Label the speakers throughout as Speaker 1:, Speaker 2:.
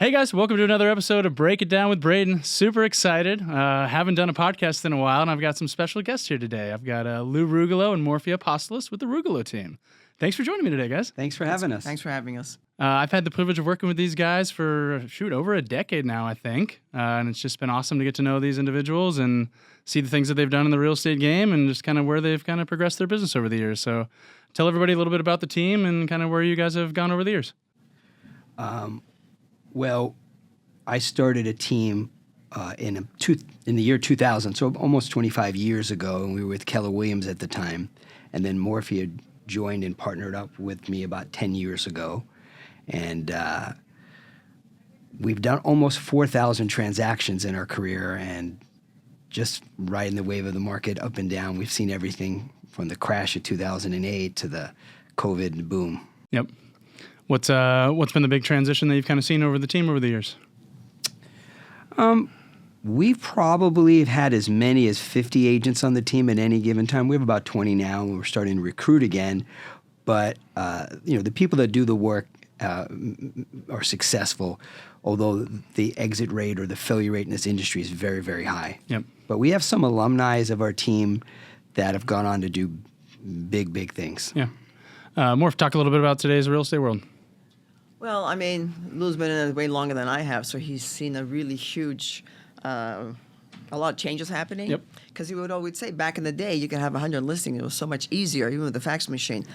Speaker 1: Hey guys, welcome to another episode of Break It Down with Braydon. Super excited. Haven't done a podcast in a while, and I've got some special guests here today. I've got Rugulo and Morfia Apostolis with the Rugolo Team. Thanks for joining me today, guys.
Speaker 2: Thanks for having us.
Speaker 3: Thanks for having us.
Speaker 1: I've had the privilege of working with these guys for, over a decade now, I think. And it's just been awesome to get to know these individuals and see the things that they've done in the real estate game and just kind of where they've kind of progressed their business over the years. So tell everybody a little bit about the team and kind of where you guys have gone over the years.
Speaker 2: Well, I started a team in the year 2000, so almost 25 years ago, and we were with Keller Williams at the time. And then Morfia joined and partnered up with me about 10 years ago. And we've done almost 4,000 transactions in our career, and just riding the wave of the market up and down. We've seen everything from the crash of 2008 to the COVID boom.
Speaker 1: Yep. What's been the big transition that you've kind of seen over the team over the years?
Speaker 2: We probably have had as many as 50 agents on the team at any given time. We have about 20 now, and we're starting to recruit again. But, the people that do the work are successful, although the exit rate or the failure rate in this industry is very, very high.
Speaker 1: Yep.
Speaker 2: But we have some alumni of our team that have gone on to do big, big things.
Speaker 1: Yeah. Morph, talk a little bit about today's real estate world.
Speaker 3: Well, I mean, Lou's been in it way longer than I have, so he's seen a really huge, a lot of changes happening.
Speaker 1: Yep.
Speaker 3: Because he would always say, back in the day, you could have 100 listings. It was so much easier, even with the fax machine.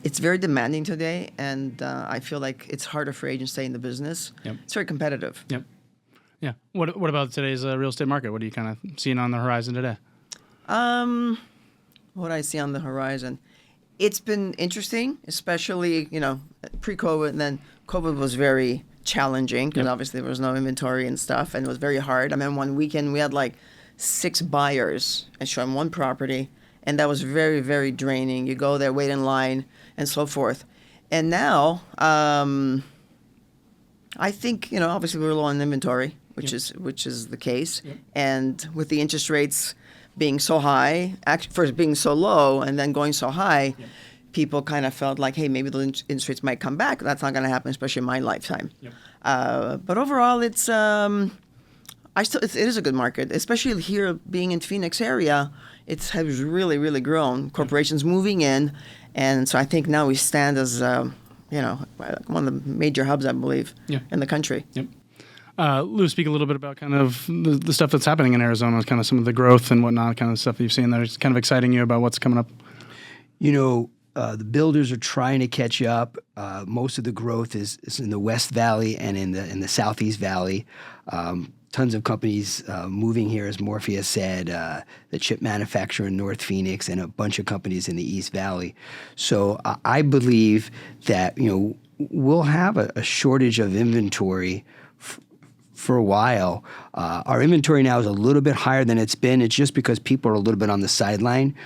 Speaker 3: It's very demanding today, and I feel like it's harder for agents to stay in the business.
Speaker 1: Yep.
Speaker 3: It's very competitive.
Speaker 1: Yep. Yeah. What about today's real estate market? What are you kind of seeing on the horizon today?
Speaker 3: What I see on the horizon, it's been interesting, especially, pre-COVID, and then COVID was very challenging because obviously there was no inventory and stuff, and it was very hard. I mean, one weekend we had like 6 buyers and showing one property, and that was very, very draining. You go there, wait in line, and so forth. And now, I think, obviously we're low on inventory, which is the case. Yep. And with the interest rates being so high, first being so low and then going so high, people kind of felt like, hey, maybe the interest rates might come back. That's not going to happen, especially in my lifetime. Yep. But overall, it is a good market, especially here being in Phoenix area. It has really, really grown. Corporations moving in, and so I think now we stand as one of the major hubs, I believe, in the country. Yep.
Speaker 1: Lou, speak a little bit about kind of the stuff that's happening in Arizona, kind of some of the growth and whatnot, kind of stuff that you've seen there. It's kind of exciting you about what's coming up.
Speaker 2: The builders are trying to catch up. Most of the growth is in the West Valley and in the Southeast Valley. Tons of companies moving here, as Morfia said, the chip manufacturer in North Phoenix, and a bunch of companies in the East Valley. So I believe that we'll have a shortage of inventory for a while. Our inventory now is a little bit higher than it's been. It's just because people are a little bit on the sideline.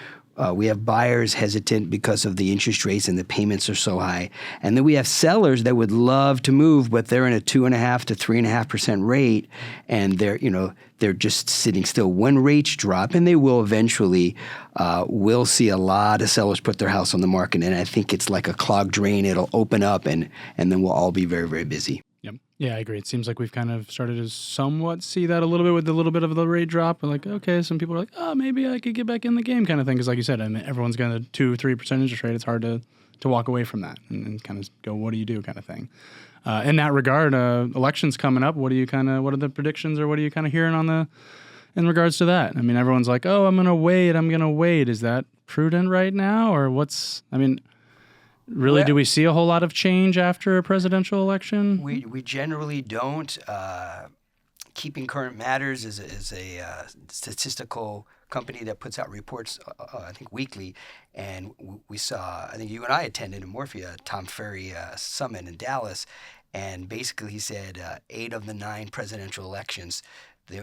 Speaker 2: We have buyers hesitant because of the interest rates and the payments are so high. And then we have sellers that would love to move, but they're in a 2.5% to 3.5% rate, and they're just sitting still. When rates drop, and they will eventually, we'll see a lot of sellers put their house on the market, and I think it's like a clogged drain. It'll open up, and then we'll all be very, very busy.
Speaker 1: Yep. Yeah, I agree. It seems like we've kind of started to somewhat see that a little bit with the little bit of the rate drop. We're like, okay, some people are like, oh, maybe I could get back in the game kind of thing. Because like you said, I mean, everyone's got a 2-3% interest rate. It's hard to walk away from that and kind of go, what do you do kind of thing. In that regard, elections coming up, what are the predictions, or what are you kind of hearing in regards to that? I mean, everyone's like, oh, I'm going to wait. Is that prudent right now? Or really, do we see a whole lot of change after a presidential election?
Speaker 2: We generally don't. Keeping Current Matters is a statistical company that puts out reports, I think, weekly. And we saw, I think you and I attended in Morfia, Tom Ferry Summit in Dallas. And basically he said 8 of the 9 presidential elections,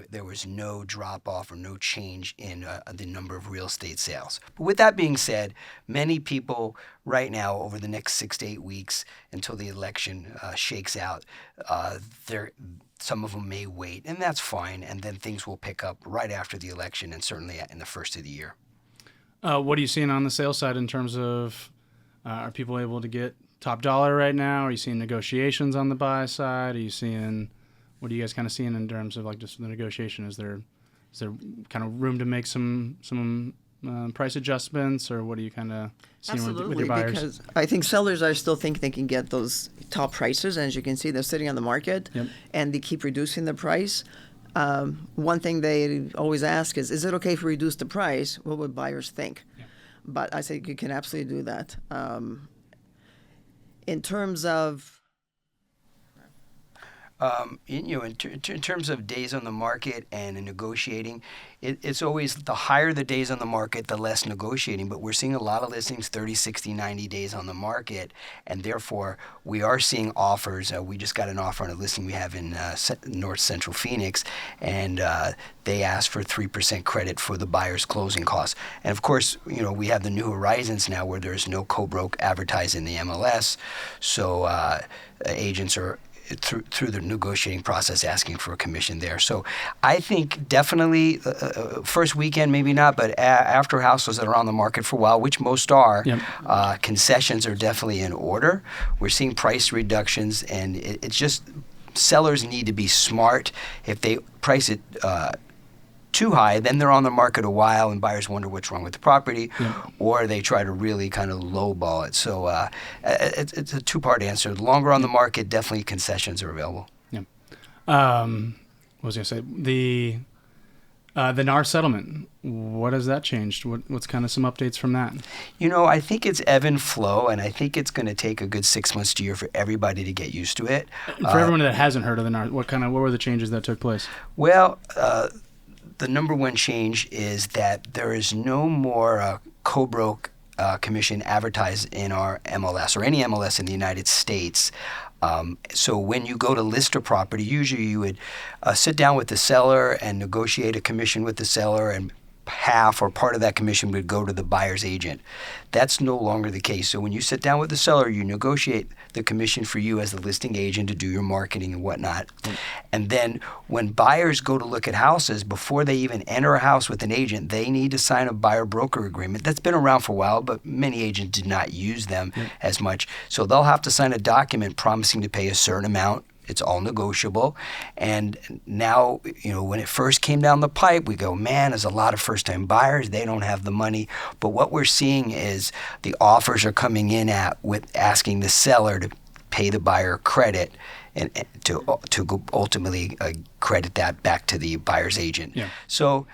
Speaker 2: there was no drop-off or no change in the number of real estate sales. But with that being said, many people right now, over the next 6 to 8 weeks until the election shakes out, some of them may wait, and that's fine, and then things will pick up right after the election and certainly in the first of the year.
Speaker 1: What are you seeing on the sales side in terms of are people able to get top dollar right now? Are you seeing negotiations on the buy side? Are you seeing what are you guys kind of seeing in terms of like just the negotiation? Is there kind of room to make some price adjustments, or what are you kind of seeing with your buyers?
Speaker 3: Because I think sellers are still think they can get those top prices, and as you can see, they're sitting on the market, and they keep reducing the price. One thing they always ask is it okay if we reduce the price? What would buyers think? Yeah. But I say you can absolutely do that. In terms of
Speaker 2: in terms of days on the market and in negotiating, it's always the higher the days on the market, the less negotiating. But we're seeing a lot of listings 30, 60, 90 days on the market, and therefore we are seeing offers. We just got an offer on a listing we have in North Central Phoenix, and they asked for 3% credit for the buyer's closing costs. And of course, we have the new horizons now where there's no co-broke advertised in the MLS, so agents are through the negotiating process asking for a commission there. So I think definitely first weekend maybe not, but after houses that are on the market for a while, which most are, concessions are definitely in order. We're seeing price reductions, and it's just sellers need to be smart. If they price it too high, then they're on the market a while and buyers wonder what's wrong with the property, or they try to really kind of lowball it. So it's a two-part answer. The longer on the market, definitely concessions are available.
Speaker 1: What was I going to say? The NAR settlement, what has that changed? What's kind of some updates from that?
Speaker 2: I think it's ebb and flow, and I think it's going to take a good 6 months to a year for everybody to get used to it.
Speaker 1: For everyone that hasn't heard of the NAR, what were the changes that took place?
Speaker 2: Well, the number one change is that there is no more co-broke commission advertised in our MLS or any MLS in the United States. So when you go to list a property, usually you would sit down with the seller and negotiate a commission with the seller, and half or part of that commission would go to the buyer's agent. That's no longer the case. So when you sit down with the seller, you negotiate the commission for you as the listing agent to do your marketing and whatnot. And then when buyers go to look at houses, before they even enter a house with an agent, they need to sign a buyer-broker agreement. That's been around for a while, but many agents did not use them as much. So they'll have to sign a document promising to pay a certain amount. It's all negotiable. And now, when it first came down the pipe, we go, man, there's a lot of first-time buyers. They don't have the money. But what we're seeing is the offers are coming in with asking the seller to pay the buyer credit and to ultimately credit that back to the buyer's agent. So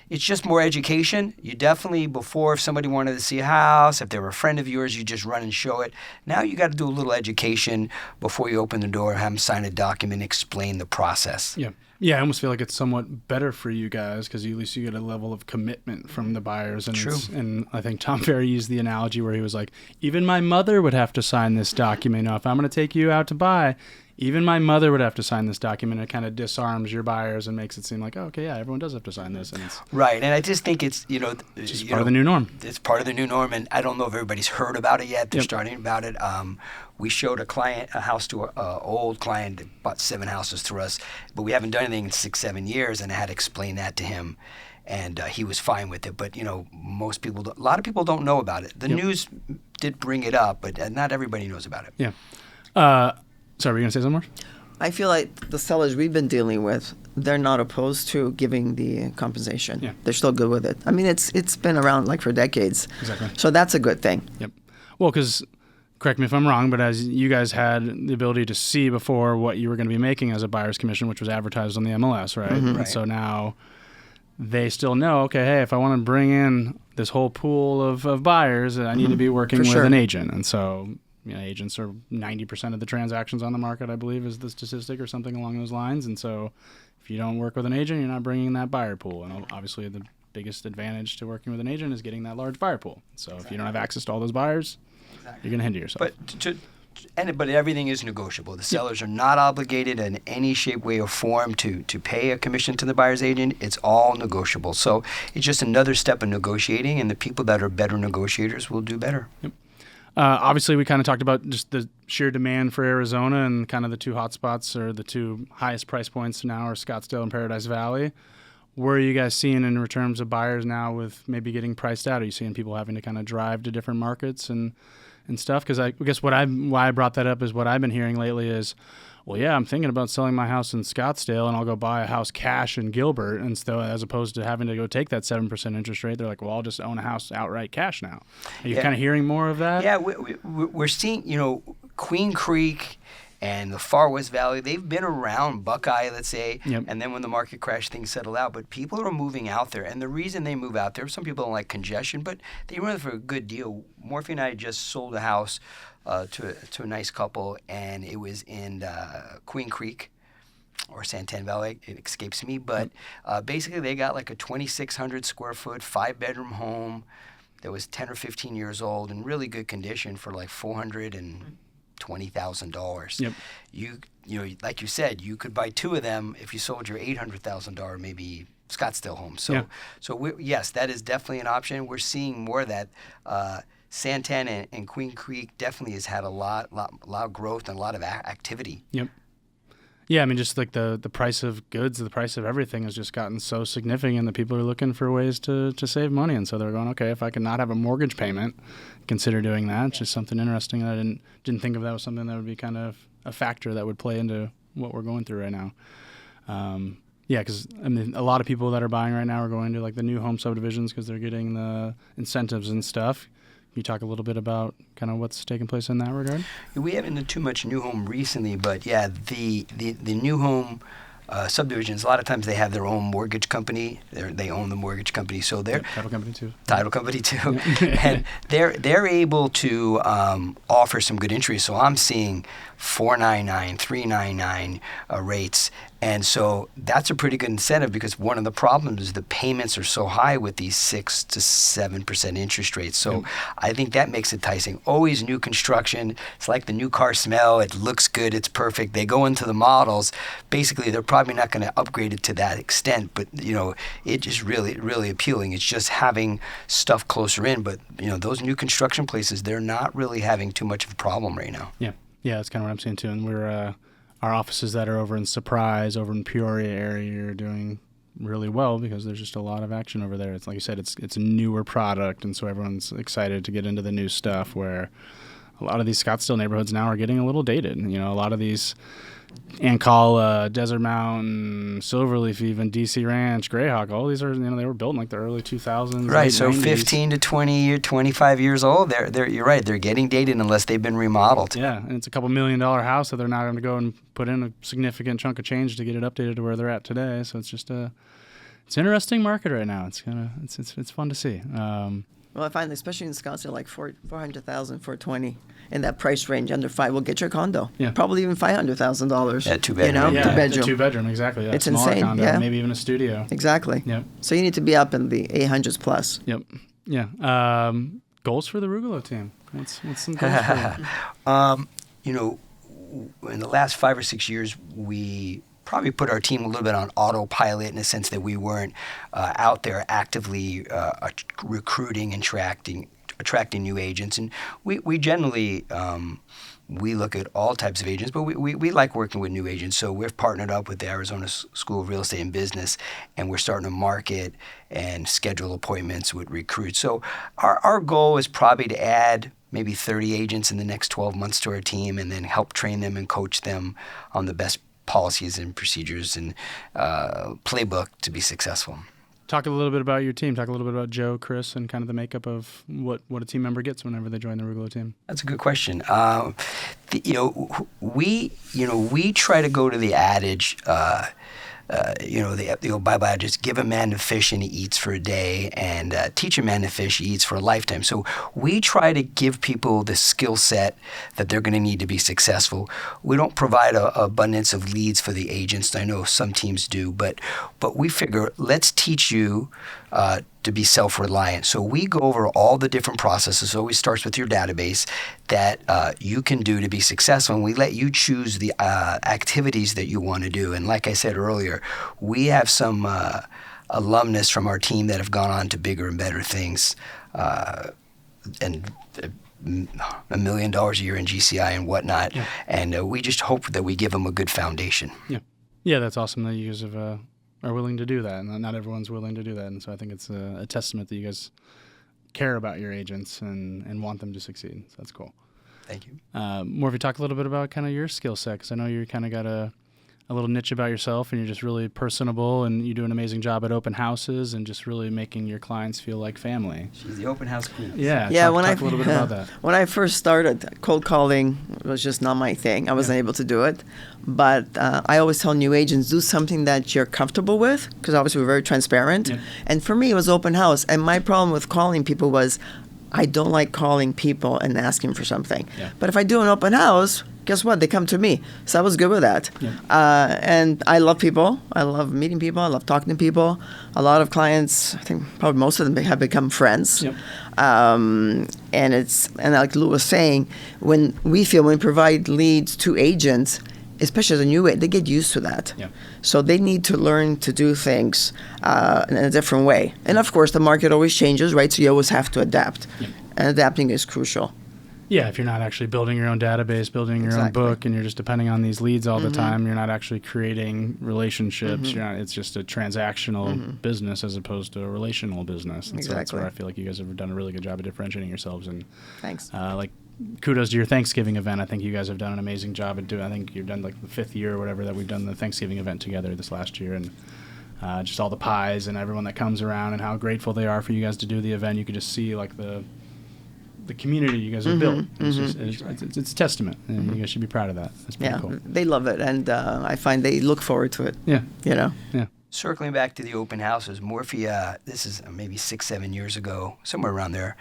Speaker 2: it's just more education. You definitely, before, if somebody wanted to see a house, if they were a friend of yours, you just run and show it. Now you got to do a little education before you open the door, have them sign a document, explain the process.
Speaker 1: Yeah, I almost feel like it's somewhat better for you guys because at least you get a level of commitment from the buyers. And
Speaker 2: True.
Speaker 1: And I think Tom Ferry used the analogy where he was like, even my mother would have to sign this document. If I'm going to take you out to buy, even my mother would have to sign this document. It kind of disarms your buyers and makes it seem like, everyone does have to sign this. And it's
Speaker 2: right. And I just think it's,
Speaker 1: just part of the new norm.
Speaker 2: It's part of the new norm. And I don't know if everybody's heard about it yet. They're starting about it. We showed a house to an old client that bought 7 houses through us, but we haven't done anything in 6-7 years. And I had to explain that to him. And he was fine with it. But, a lot of people don't know about it. The news did bring it up, but not everybody knows about it.
Speaker 1: Sorry, were you going to say something more?
Speaker 3: I feel like the sellers we've been dealing with, they're not opposed to giving the compensation. They're still good with it. I mean, it's been around like for decades.
Speaker 1: Exactly.
Speaker 3: So that's a good thing.
Speaker 1: Well, because, correct me if I'm wrong, but as you guys had the ability to see before what you were going to be making as a buyer's commission, which was advertised on the MLS, right?
Speaker 3: Mm-hmm.
Speaker 1: And so now they still know, okay, hey, if I want to bring in this whole pool of buyers, I need to be working with an agent. And so agents are 90% of the transactions on the market, I believe, is the statistic or something along those lines. And so if you don't work with an agent, you're not bringing in that buyer pool. And obviously the biggest advantage to working with an agent is getting that large buyer pool. So if you don't have access to all those buyers, you're going to hinder yourself.
Speaker 2: But everything is negotiable. The sellers are not obligated in any shape, way, or form to pay a commission to the buyer's agent. It's all negotiable. So it's just another step in negotiating, and the people that are better negotiators will do better.
Speaker 1: Obviously, we kind of talked about just the sheer demand for Arizona, and kind of the two hotspots or the two highest price points now are Scottsdale and Paradise Valley. Where are you guys seeing in terms of buyers now with maybe getting priced out? Are you seeing people having to kind of drive to different markets and stuff? Because I guess why I brought that up is what I've been hearing lately is well, yeah, I'm thinking about selling my house in Scottsdale, and I'll go buy a house cash in Gilbert, and so as opposed to having to go take that 7% interest rate, they're like, well, I'll just own a house outright cash now. Are you kind of hearing more of that?
Speaker 2: Yeah, we're seeing, Queen Creek and the Far West Valley, they've been around Buckeye, let's say, and then when the market crashed, things settled out. But people are moving out there, and the reason they move out there, some people don't like congestion, but they run for a good deal. Morphy and I just sold a house to a nice couple, and it was in Queen Creek or Santan Valley. It escapes me, but basically they got like a 2,600 square foot, 5-bedroom home that was 10 or 15 years old in really good condition for like $420,000.
Speaker 1: Yep.
Speaker 2: You like you said, you could buy two of them if you sold your $800,000 maybe Scottsdale home. So yes, that is definitely an option. We're seeing more of that. Santan and Queen Creek definitely has had a lot of growth and a lot of activity.
Speaker 1: Yep. Yeah, I mean, just like the price of goods, the price of everything has just gotten so significant that people are looking for ways to save money. And so they're going, okay, if I can not have a mortgage payment, consider doing that. It's just something interesting. That I didn't think of that was something that would be kind of a factor that would play into what we're going through right now. Yeah, because I mean, a lot of people that are buying right now are going to like the new home subdivisions because they're getting the incentives and stuff. Can you talk a little bit about kind of what's taking place in that regard?
Speaker 2: We haven't done too much new home recently, but yeah, the new home subdivisions, a lot of times they have their own mortgage company. They own the mortgage company, so they're
Speaker 1: title company too.
Speaker 2: Title company too, and they're able to offer some good interest. So I'm seeing 4.99, 3.99 rates. And so that's a pretty good incentive because one of the problems is the payments are so high with these 6 to 7% interest rates. So I think that makes it enticing. Always new construction. It's like the new car smell. It looks good. It's perfect. They go into the models. Basically, they're probably not going to upgrade it to that extent, but it is really, really appealing. It's just having stuff closer in. But those new construction places, they're not really having too much of a problem right now.
Speaker 1: Yeah, that's kind of what I'm seeing too. And we're our offices that are over in Surprise, over in Peoria area, are doing really well because there's just a lot of action over there. It's like you said, it's a newer product, and so everyone's excited to get into the new stuff. Where a lot of these Scottsdale neighborhoods now are getting a little dated. A lot of these Ancala, Desert Mountain, Silverleaf, even DC Ranch, Greyhawk, all these are they were built in like the early 2000s.
Speaker 2: Right, so
Speaker 1: 90s.
Speaker 2: 15 to 20 or 25 years old. They're you're right. They're getting dated unless they've been remodeled.
Speaker 1: Yeah, and it's a couple $1 million house that they're not going to go and put in a significant chunk of change to get it updated to where they're at today. So it's just it's an interesting market right now. It's it's fun to see.
Speaker 3: Well, I find, especially in Scottsdale, like 400,000, 420 in that price range, under $5 will get your condo.
Speaker 1: Yeah.
Speaker 3: Probably even $500,000.
Speaker 2: Yeah, two-bedroom.
Speaker 1: Yeah,
Speaker 3: two-bedroom.
Speaker 1: a two-bedroom, exactly. Yeah,
Speaker 3: It's
Speaker 1: smaller
Speaker 3: insane,
Speaker 1: condo,
Speaker 3: yeah.
Speaker 1: Maybe even a studio.
Speaker 3: Exactly.
Speaker 1: Yep.
Speaker 3: So you need to be up in the 800s plus.
Speaker 1: Yep. Yeah. Goals for the Rugolo team. What's some goals for
Speaker 2: you? In the last 5 or 6 years, we probably put our team a little bit on autopilot in the sense that we weren't out there actively recruiting and attracting new agents. And we generally we look at all types of agents, but we like working with new agents. So we've partnered up with the Arizona School of Real Estate and Business, and we're starting to market and schedule appointments with recruits. So our goal is probably to add maybe 30 agents in the next 12 months to our team, and then help train them and coach them on the best policies and procedures and playbook to be successful.
Speaker 1: Talk a little bit about your team. Talk a little bit about Joe, Chris, and kind of the makeup of what a team member gets whenever they join the Rugolo team.
Speaker 2: That's a good question. We try to go to the adage, the old Bible adage, give a man to fish and he eats for a day, and teach a man to fish, he eats for a lifetime. So we try to give people the skill set that they're going to need to be successful. We don't provide an abundance of leads for the agents. I know some teams do, but we figure let's teach you to be self-reliant. So we go over all the different processes. It always starts with your database that you can do to be successful, and we let you choose the activities that you want to do. And like I said earlier, we have some alumnus from our team that have gone on to bigger and better things, and $1 million a year in GCI and whatnot. Yeah. And we just hope that we give them a good foundation.
Speaker 1: Yeah, that's awesome that you guys have are willing to do that, and not everyone's willing to do that. And so I think it's a testament that you guys care about your agents and want them to succeed. So that's cool.
Speaker 2: Thank you.
Speaker 1: Morfia, talk a little bit about kind of your skill set, because I know you kind of got a little niche about yourself, and you're just really personable, and you do an amazing job at open houses and just really making your clients feel like family.
Speaker 2: She's the open house queen.
Speaker 1: Yeah, talk a little bit about that.
Speaker 3: When I first started, cold calling was just not my thing. I wasn't able to do it. But I always tell new agents, do something that you're comfortable with, because obviously we're very transparent.
Speaker 1: Yeah.
Speaker 3: And for me, it was open house. And my problem with calling people was I don't like calling people and asking for something.
Speaker 1: Yeah.
Speaker 3: But if I do an open house, guess what? They come to me. So I was good with that.
Speaker 1: Yeah.
Speaker 3: And I love people. I love meeting people. I love talking to people. A lot of clients, I think probably most of them have become friends.
Speaker 1: Yep.
Speaker 3: And like Lou was saying, when we provide leads to agents, especially as a new agent, they get used to that.
Speaker 1: Yeah.
Speaker 3: So they need to learn to do things in a different way. And of course, the market always changes, right? So you always have to adapt.
Speaker 1: Yeah.
Speaker 3: And adapting is crucial.
Speaker 1: Yeah, if you're not actually building your own database, building your own book, and you're just depending on these leads all the time, you're not actually creating relationships. You're not, it's just a transactional business as opposed to a relational business. And so that's where I feel like you guys have done a really good job of differentiating yourselves. And
Speaker 3: Thanks.
Speaker 1: Kudos to your Thanksgiving event. I think you guys have done an amazing job at doing. I think you've done like the 5th year or whatever that we've done the Thanksgiving event together this last year, and just all the pies and everyone that comes around and how grateful they are for you guys to do the event. You could just see like the community you guys have built. It's a testament, and you guys should be proud of that. That's pretty cool.
Speaker 3: They love it, and I find they look forward to it.
Speaker 1: Yeah.
Speaker 3: Yeah.
Speaker 2: Circling back to the open houses, Morfia, this is maybe 6-7 years ago, somewhere around there,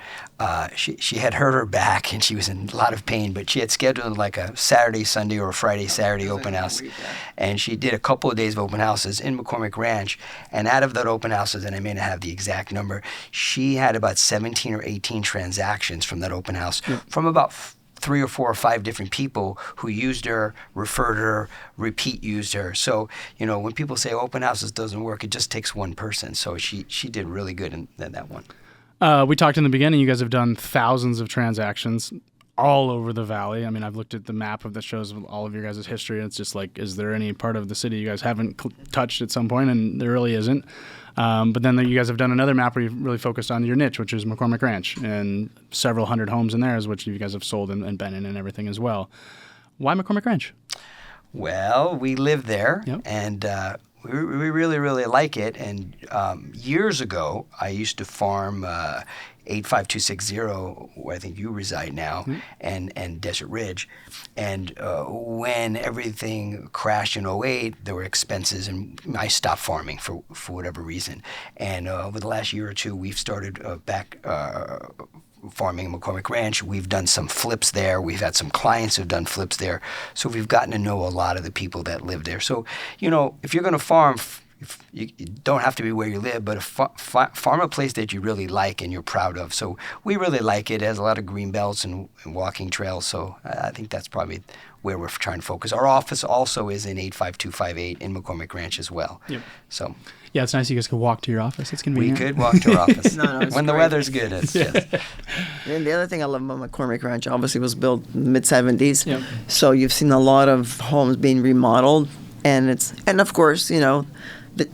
Speaker 2: she had hurt her back and she was in a lot of pain, but she had scheduled like a Saturday, Sunday, or a Friday, Saturday open house. And she did a couple of days of open houses in McCormick Ranch. And out of that open houses, and I may not have the exact number, she had about 17 or 18 transactions from that open house from about 3 or 4 or 5 different people who used her, referred her, repeat used her. So, when people say open houses doesn't work, it just takes one person. So she did really good in that one.
Speaker 1: We talked in the beginning, you guys have done thousands of transactions all over the valley. I mean, I've looked at the map that shows all of your guys' history, and it's just like, is there any part of the city you guys haven't touched at some point? And there really isn't. But then you guys have done another map where you've really focused on your niche, which is McCormick Ranch, and several hundred homes in there, is which you guys have sold and been in and everything as well. Why McCormick Ranch?
Speaker 2: Well, we live there, and we really, really like it. And years ago, I used to farm 85260, where I think you reside now, and Desert Ridge. And when everything crashed in '08, there were expenses, and I stopped farming for whatever reason. And over the last year or two, we've started back farming McCormick Ranch. We've done some flips there. We've had some clients who've done flips there. So we've gotten to know a lot of the people that live there. So, if you're going to farm, you don't have to be where you live, but farm a place that you really like and you're proud of. So we really like it. It has a lot of green belts and walking trails. So I think that's probably where we're trying to focus. Our office also is in 85258 in McCormick Ranch as well. Yep. So
Speaker 1: yeah, it's nice you guys can walk to your office. It's convenient.
Speaker 2: We could walk to our office. When the weather's good. It's just.
Speaker 3: And the other thing I love about McCormick Ranch, obviously, was built in the mid-'70s.
Speaker 1: Yep.
Speaker 3: So you've seen a lot of homes being remodeled, and of course,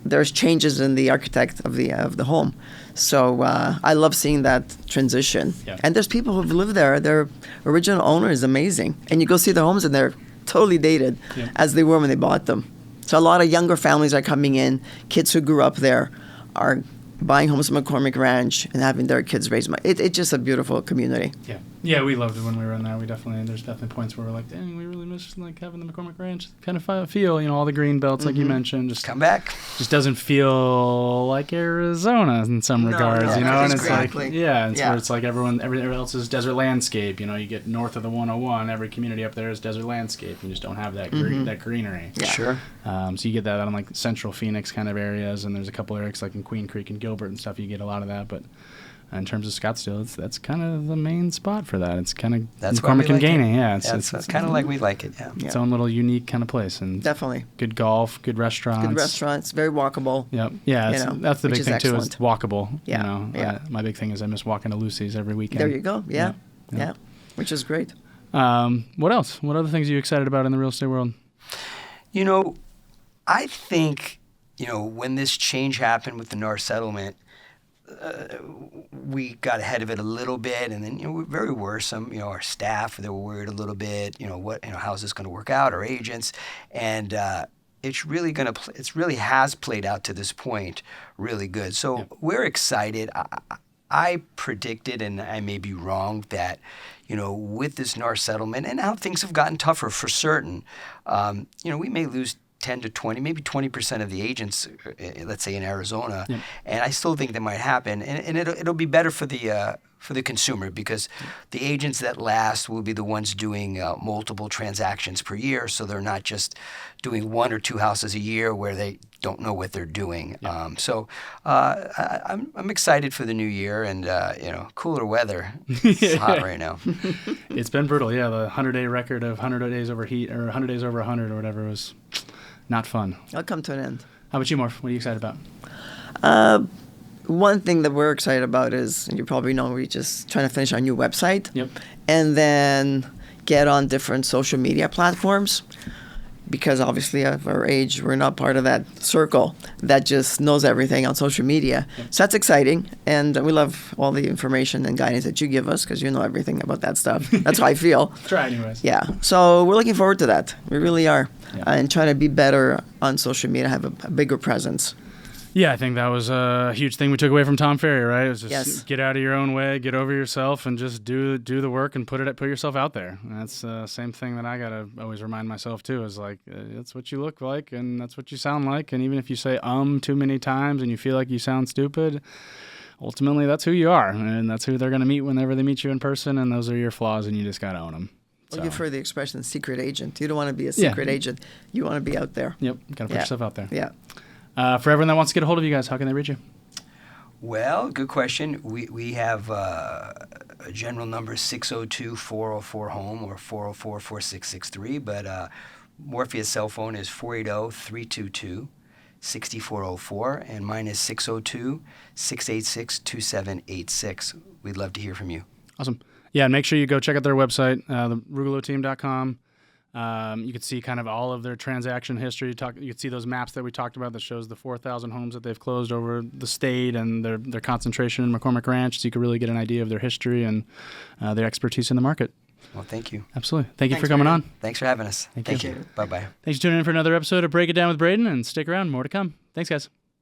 Speaker 3: there's changes in the architect of the home. So I love seeing that transition. Yeah. And there's people who've lived there. Their original owner is amazing. And you go see their homes, and they're totally dated as they were when they bought them. So a lot of younger families are coming in. Kids who grew up there are buying homes at McCormick Ranch and having their kids raised. It's just a beautiful community.
Speaker 1: Yeah, we loved it when we were in there. There's definitely points where we're like, dang, we really miss having the McCormick Ranch kind of feel, all the green belts like you mentioned. Just
Speaker 2: come back.
Speaker 1: Just doesn't feel like Arizona in some regards, and it's
Speaker 3: exactly.
Speaker 1: Where it's like everyone else is desert landscape. You get north of the 101, every community up there is desert landscape. You just don't have that that greenery.
Speaker 2: Yeah. Sure.
Speaker 1: So you get that on like central Phoenix kind of areas, and there's a couple areas like in Queen Creek and Gilbert and stuff. You get a lot of that, but in terms of Scottsdale, that's kind of the main spot for that. It's kind of McCormick and Gainey.
Speaker 2: It's kind of like we like it. Yeah.
Speaker 1: Its own little unique kind of place, and
Speaker 3: definitely
Speaker 1: good golf, good restaurants.
Speaker 3: Good restaurants, very walkable.
Speaker 1: Yep. Yeah. That's the big thing too. Is walkable.
Speaker 3: Yeah.
Speaker 1: My big thing is I miss walking to Lucy's every weekend.
Speaker 3: There you go. Yeah. Which is great.
Speaker 1: What else? What other things are you excited about in the real estate world?
Speaker 2: I think when this change happened with the North Settlement, we got ahead of it a little bit, and then there were some our staff that were worried a little bit. How's this going to work out? Our agents, and it's really has played out to this point really good. So we're excited. I predicted, and I may be wrong, that with this NAR settlement and how things have gotten tougher for certain, we may lose 10 to 20, maybe 20% of the agents, let's say in Arizona, and I still think that might happen, and it'll be better for the consumer, because the agents that last will be the ones doing multiple transactions per year, so they're not just doing 1 or 2 houses a year where they don't know what they're doing. So I'm excited for the new year, and cooler weather. It's hot right now.
Speaker 1: It's been brutal. Yeah, the 100-day record of 100 days over heat, or 100 days over 100 or whatever, was not fun.
Speaker 3: I'll come to an end.
Speaker 1: How about you, Morph? What are you excited about?
Speaker 3: One thing that we're excited about is, and you probably know, we're just trying to finish our new website.
Speaker 1: Yep.
Speaker 3: And then get on different social media platforms. Because obviously of our age, we're not part of that circle that just knows everything on social media. Yep. So that's exciting. And we love all the information and guidance that you give us, because you know everything about that stuff. That's how I feel.
Speaker 1: Try anyways.
Speaker 3: Yeah. So we're looking forward to that. We really are.
Speaker 1: Yeah.
Speaker 3: And trying to be better on social media, have a bigger presence.
Speaker 1: Yeah, I think that was a huge thing we took away from Tom Ferry, right? It was just get out of your own way, get over yourself, and just do the work and put yourself out there. And that's the same thing that I gotta always remind myself too. Is like that's what you look like, and that's what you sound like. And even if you say too many times and you feel like you sound stupid, ultimately that's who you are, and that's who they're gonna meet whenever they meet you in person. And those are your flaws, and you just gotta own them.
Speaker 3: Well, you've heard the expression "secret agent." You don't want to be a secret agent. You want to be out there.
Speaker 1: Yep, gotta put yourself out there.
Speaker 3: Yeah.
Speaker 1: For everyone that wants to get a hold of you guys, how can they reach you?
Speaker 2: Well, good question. We have a general number, 602-404-HOME or 404-4663, but Morfia's cell phone is 480-322-6404, and mine is 602-686-2786. We'd love to hear from you.
Speaker 1: Awesome. Yeah, and make sure you go check out their website, the RuguloTeam.com. You can see kind of all of their transaction history. You can see those maps that we talked about that shows the 4,000 homes that they've closed over the state and their concentration in McCormick Ranch, so you can really get an idea of their history and their expertise in the market.
Speaker 2: Well, thank you.
Speaker 1: Absolutely. Thanks for coming on.
Speaker 2: Thanks for having us.
Speaker 1: Thank you.
Speaker 2: Bye-bye.
Speaker 1: Thanks for tuning in for another episode of Break It Down with Braydon, and stick around. More to come. Thanks, guys.